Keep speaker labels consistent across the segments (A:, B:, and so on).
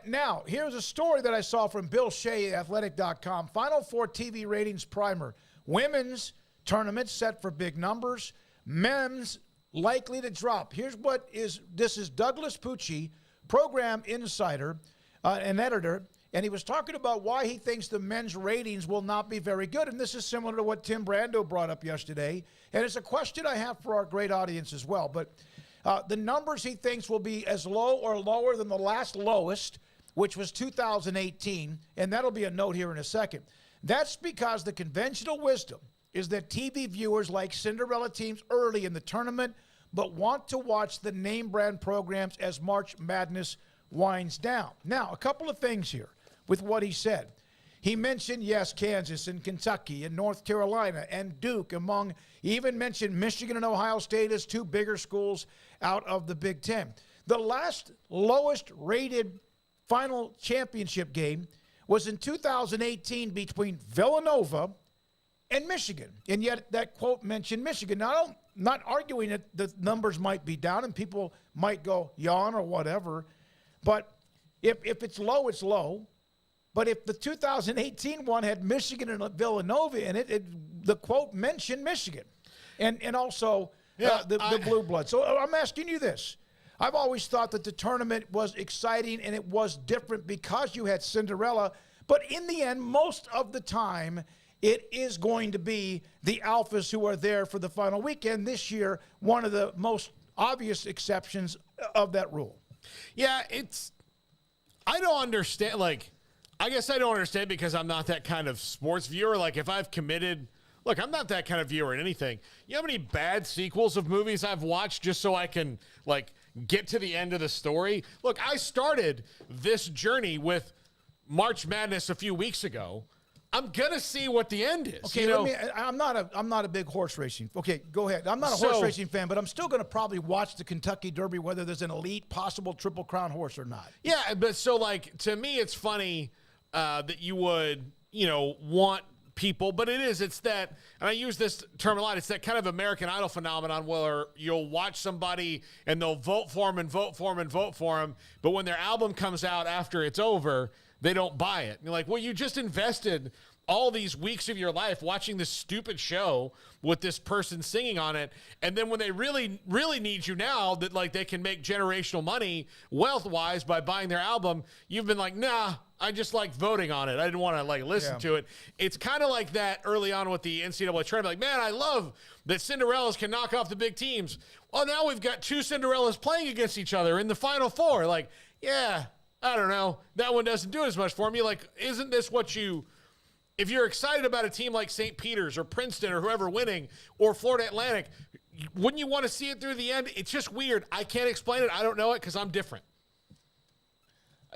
A: Now, here's a story that I saw from Bill Shea, Athletic.com. Final Four TV ratings primer. Women's tournament set for big numbers. Men's likely to drop. This is Douglas Pucci, program insider, an editor, and he was talking about why he thinks the men's ratings will not be very good. And this is similar to what Tim Brando brought up yesterday. And it's a question I have for our great audience as well. But the numbers he thinks will be as low or lower than the last lowest, which was 2018. And that'll be a note here in a second. That's because the conventional wisdom is that TV viewers like Cinderella teams early in the tournament, but want to watch the name brand programs as March Madness winds down. Now, a couple of things here with what he said. He mentioned, yes, Kansas and Kentucky and North Carolina and Duke he even mentioned Michigan and Ohio State as two bigger schools out of the Big Ten. The last lowest rated final championship game was in 2018 between Villanova and Michigan. And yet that quote mentioned Michigan. Now, I'm not arguing that the numbers might be down and people might go yawn or whatever. But if it's low, it's low. But if the 2018 one had Michigan and Villanova in it, the quote mentioned Michigan. And also the Blue Blood. So I'm asking you this. I've always thought that the tournament was exciting and it was different because you had Cinderella. But in the end, most of the time, it is going to be the alphas who are there for the final weekend. This year, one of the most obvious exceptions of that rule.
B: Yeah, I don't understand. I guess I don't understand because I'm not that kind of sports viewer. If I've committed, look, I'm not that kind of viewer in anything. You know how many bad sequels of movies I've watched just so I can, get to the end of the story? Look, I started this journey with March Madness a few weeks ago. I'm gonna see what the end is.
A: Okay, I'm not a big horse racing. Okay, go ahead. I'm not a horse racing fan, but I'm still gonna probably watch the Kentucky Derby, whether there's an elite possible Triple Crown horse or not.
B: Yeah, but to me, it's funny that you would, want people, but it's that, and I use this term a lot, it's that kind of American Idol phenomenon where you'll watch somebody and they'll vote for them and vote for them and vote for them, but when their album comes out after it's over, they don't buy it. And you're like, well, you just invested all these weeks of your life watching this stupid show with this person singing on it. And then when they really, really need you now that they can make generational money wealth-wise by buying their album, you've been like, nah, I just like voting on it. I didn't want to listen to it. It's kind of like that early on with the NCAA tournament. Man, I love that Cinderellas can knock off the big teams. Well, now we've got two Cinderellas playing against each other in the Final Four. Yeah, I don't know. That one doesn't do as much for me. Isn't this what if you're excited about a team like St. Peter's or Princeton or whoever winning or Florida Atlantic, wouldn't you want to see it through the end? It's just weird. I can't explain it. I don't know it because I'm different.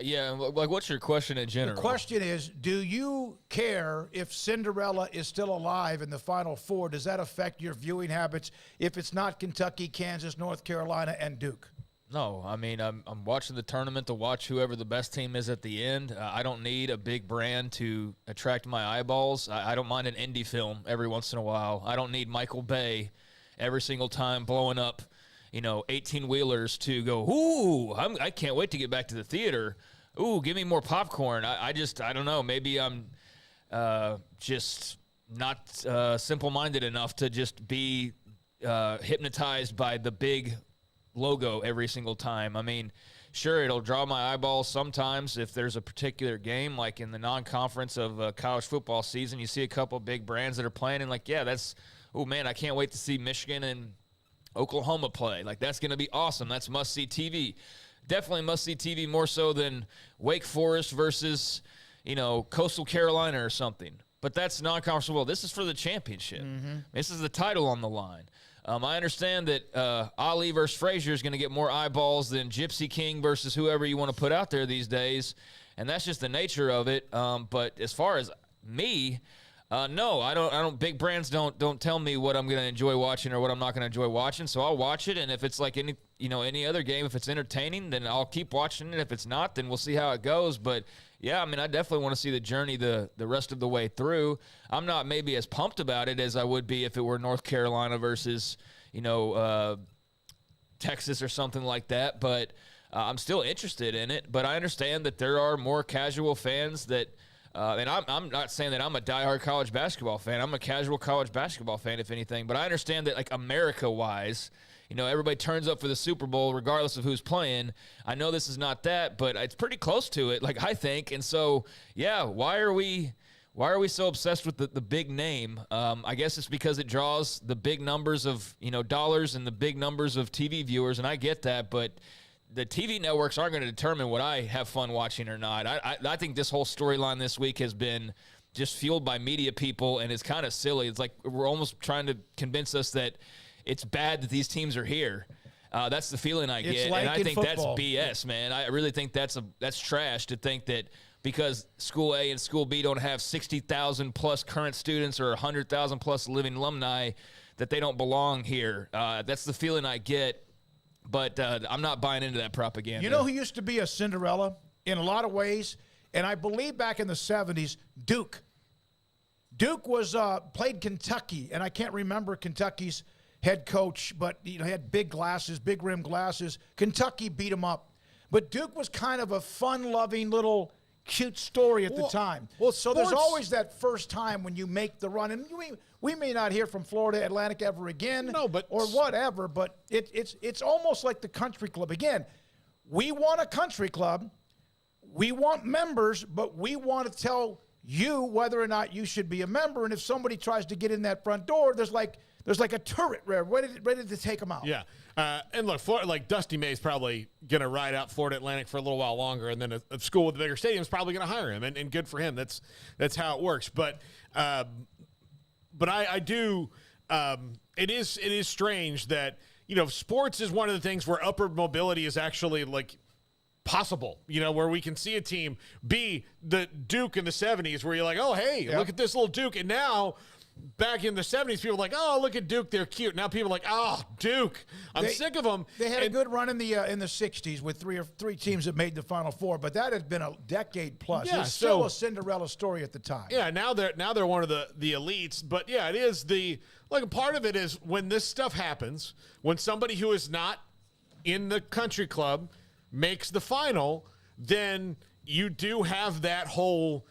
C: Yeah, what's your question in general?
A: The question is, do you care if Cinderella is still alive in the Final Four? Does that affect your viewing habits if it's not Kentucky, Kansas, North Carolina, and Duke?
C: No, I'm watching the tournament to watch whoever the best team is at the end. I don't need a big brand to attract my eyeballs. I don't mind an indie film every once in a while. I don't need Michael Bay every single time blowing up, 18-wheelers to go, ooh, I can't wait to get back to the theater. Ooh, give me more popcorn. I don't know. Maybe I'm just not simple-minded enough to just be hypnotized by the big logo every single time. Sure, it'll draw my eyeballs sometimes if there's a particular game, like in the non-conference of college football season. You see a couple big brands that are playing, and oh man, I can't wait to see Michigan and Oklahoma play. That's going to be awesome. That's must-see TV. Definitely must-see TV more so than Wake Forest versus, Coastal Carolina or something. But that's non-conference football. This is for the championship. Mm-hmm. This is the title on the line. I understand that Ali versus Frazier is going to get more eyeballs than Gypsy King versus whoever you want to put out there these days, and that's just the nature of it. But as far as me, no, I don't. Big brands don't tell me what I'm going to enjoy watching or what I'm not going to enjoy watching. So I'll watch it, and if it's like any other game, if it's entertaining, then I'll keep watching it. If it's not, then we'll see how it goes. But yeah, I definitely want to see the journey the rest of the way through. I'm not maybe as pumped about it as I would be if it were North Carolina versus Texas or something like that. But I'm still interested in it, but I understand that there are more casual fans that and I'm not saying that I'm a diehard college basketball fan. I'm a casual college basketball fan, if anything. But I understand that, like, America-wise, everybody turns up for the Super Bowl regardless of who's playing. I know this is not that, but it's pretty close to it, like, I think. And so, yeah, why are we so obsessed with the big name? I guess it's because it draws the big numbers of, dollars and the big numbers of TV viewers, and I get that, but the TV networks aren't going to determine what I have fun watching or not. I think this whole storyline this week has been just fueled by media people, and it's kind of silly. It's like we're almost trying to convince us that it's bad that these teams are here. That's the feeling I get,
A: like
C: and I think
A: football.
C: that's BS, man. I really think that's trash to think that because School A and School B don't have 60,000 plus current students or 100,000 plus living alumni that they don't belong here. That's the feeling I get. But I'm not buying into that propaganda.
A: You know who used to be a Cinderella in a lot of ways? And I believe back in the 70s, Duke. Duke was played Kentucky, and I can't remember Kentucky's head coach, but he had big glasses, big rim glasses. Kentucky beat him up. But Duke was kind of a fun-loving little cute story at the time.
B: Well,
A: so there's
B: sports-
A: always that first time when you make the run. And we may not hear from Florida Atlantic ever again or whatever, but it's almost like the country club. Again, we want a country club. We want members, but we want to tell you whether or not you should be a member. And if somebody tries to get in that front door, there's like a turret ready to take them out.
B: Yeah. And look, Florida, like Dusty May's probably going to ride out Florida Atlantic for a little while longer, and then a school with a bigger stadium is probably going to hire him, and good for him. That's how it works. But I do. It is strange that sports is one of the things where upward mobility is actually like possible. Where we can see a team be the Duke in the 70s, where you're like, oh hey, look at this little Duke, and now. Back in the 70s, people were like, oh, look at Duke, they're cute. Now people are like, oh, Duke, I'm sick of them.
A: They had a good run in the 60s with three teams that made the Final Four, but that had been a decade plus.
B: Yeah,
A: It's still a Cinderella story at the time.
B: Yeah, now they're one of the elites. But yeah, it is part of it is when this stuff happens, when somebody who is not in the country club makes the final, then you do have that whole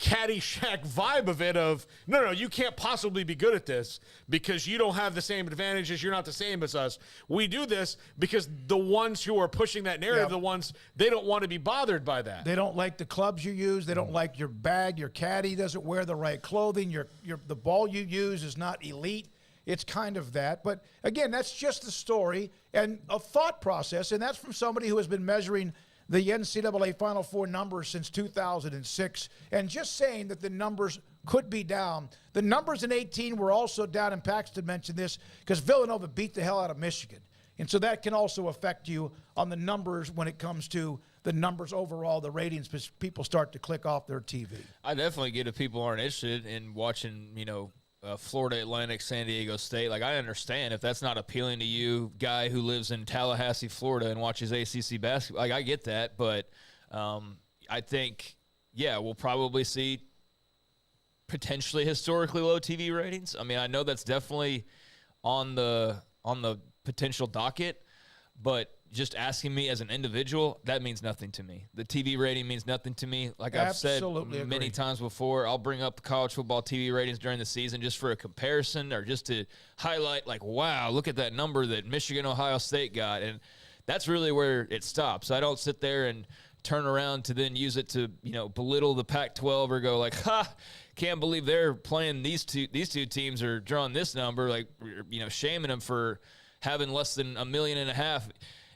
B: Caddyshack vibe of it of, no, you can't possibly be good at this because you don't have the same advantages. You're not the same as us. We do this because the ones who are pushing that narrative, the ones, they don't want to be bothered by that.
A: They don't like the clubs you use. They don't like your bag. Your caddy doesn't wear the right clothing. The ball you use is not elite. It's kind of that. But again, that's just the story and a thought process. And that's from somebody who has been measuring the NCAA Final Four numbers since 2006, and just saying that the numbers could be down. The numbers in 18 were also down, and Paxton mentioned this, because Villanova beat the hell out of Michigan. And so that can also affect you on the numbers when it comes to the numbers overall, the ratings, because people start to click off their TV.
C: I definitely get if people aren't interested in watching, Florida Atlantic, San Diego State. Like, I understand if that's not appealing to you, guy who lives in Tallahassee, Florida, and watches ACC basketball. Like, I get that, but I think, we'll probably see potentially historically low TV ratings. I mean, I know that's definitely on the potential docket, but just asking me as an individual, that means nothing to me. The TV rating means nothing to me. Like I've said many times before, I'll bring up college football TV ratings during the season just for a comparison or just to highlight, like, wow, look at that number that Michigan, Ohio State got. And that's really where it stops. I don't sit there and turn around to then use it to, belittle the Pac-12 or go like, can't believe they're playing these two teams or drawing this number, like, shaming them for having less than 1.5 million.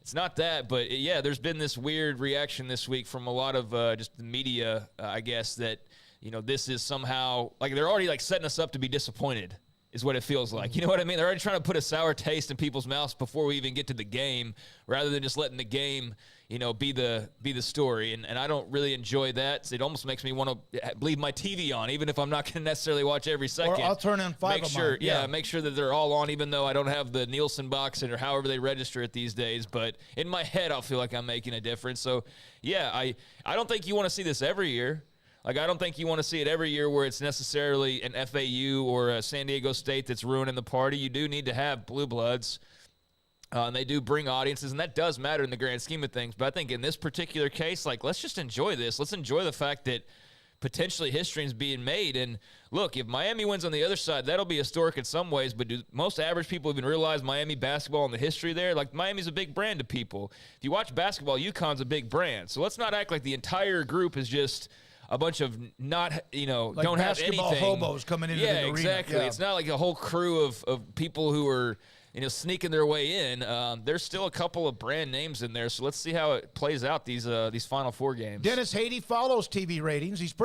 C: It's not that, but there's been this weird reaction this week from a lot of just the media, I guess, that, this is somehow, like, they're already, like, setting us up to be disappointed is what it feels like. You know what I mean? They're already trying to put a sour taste in people's mouths before we even get to the game, rather than just letting the game, be the story. And I don't really enjoy that. It almost makes me want to leave my TV on, even if I'm not going to necessarily watch every second.
A: Or I'll turn in 5
C: make
A: of
C: sure,
A: mine.
C: make sure that they're all on, even though I don't have the Nielsen box or however they register it these days. But in my head, I'll feel like I'm making a difference. So, I don't think you want to see this every year. Like, I don't think you want to see it every year where it's necessarily an FAU or a San Diego State that's ruining the party. You do need to have blue bloods. And they do bring audiences, and that does matter in the grand scheme of things. But I think in this particular case, like, let's just enjoy this. Let's enjoy the fact that potentially history is being made. And look, if Miami wins on the other side, that'll be historic in some ways. But do most average people even realize Miami basketball and the history there? Like, Miami's a big brand to people. If you watch basketball, UConn's a big brand. So let's not act like the entire group is just a bunch of not,
A: Like
C: don't have anything.
A: basketball hobos coming into the arena.
C: Exactly.
A: Yeah.
C: It's not like a whole crew of people who are, sneaking their way in. There's still a couple of brand names in there. So let's see how it plays out these Final Four games.
A: Dennis Haiti follows TV ratings. He's pretty